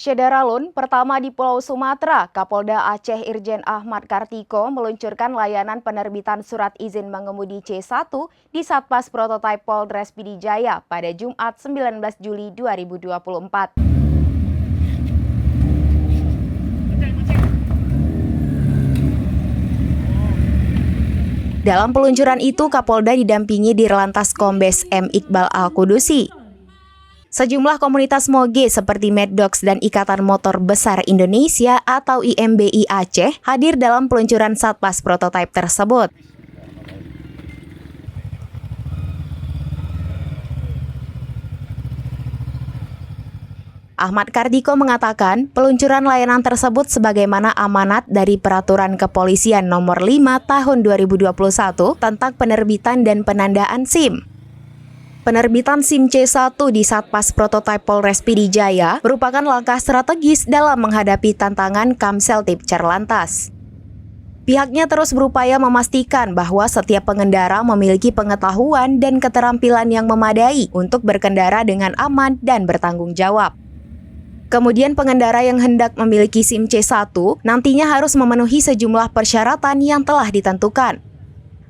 Syederalun pertama di Pulau Sumatera, Kapolda Aceh Irjen Ahmad Kartiko meluncurkan layanan penerbitan surat izin mengemudi C1 di Satpas Prototype Polres Pd Jaya pada Jumat 19 Juli 2024. Dalam peluncuran itu, Kapolda didampingi Dirlantas Kombes M. Iqbal Al-Kudusi. Sejumlah komunitas moge seperti Mad Dogs dan Ikatan Motor Besar Indonesia atau IMBI Aceh hadir dalam peluncuran Satpas Prototype tersebut. Ahmad Kartiko mengatakan peluncuran layanan tersebut sebagaimana amanat dari Peraturan Kepolisian Nomor 5 Tahun 2021 tentang penerbitan dan penandaan SIM. Penerbitan SIM C1 di Satpas Prototype Polres Pd Jaya merupakan langkah strategis dalam menghadapi tantangan Kamseltib Dirlantas. Pihaknya terus berupaya memastikan bahwa setiap pengendara memiliki pengetahuan dan keterampilan yang memadai untuk berkendara dengan aman dan bertanggung jawab. Kemudian pengendara yang hendak memiliki SIM C1 nantinya harus memenuhi sejumlah persyaratan yang telah ditentukan.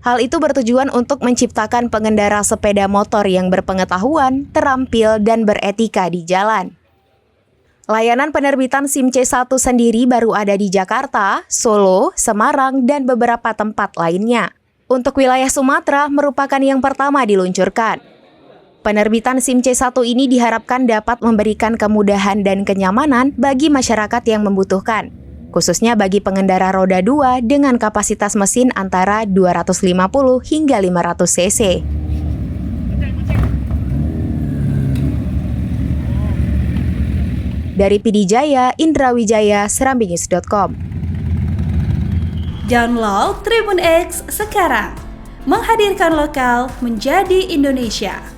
Hal itu bertujuan untuk menciptakan pengendara sepeda motor yang berpengetahuan, terampil, dan beretika di jalan. Layanan penerbitan SIM C1 sendiri baru ada di Jakarta, Solo, Semarang, dan beberapa tempat lainnya. Untuk wilayah Sumatera merupakan yang pertama diluncurkan. Penerbitan SIM C1 ini diharapkan dapat memberikan kemudahan dan kenyamanan bagi masyarakat yang membutuhkan, khususnya bagi pengendara roda 2 dengan kapasitas mesin antara 250 hingga 500 cc. Dari Pd Jaya, Indra Wijaya, serambinews.com. Download Tribun X sekarang, menghadirkan lokal menjadi Indonesia.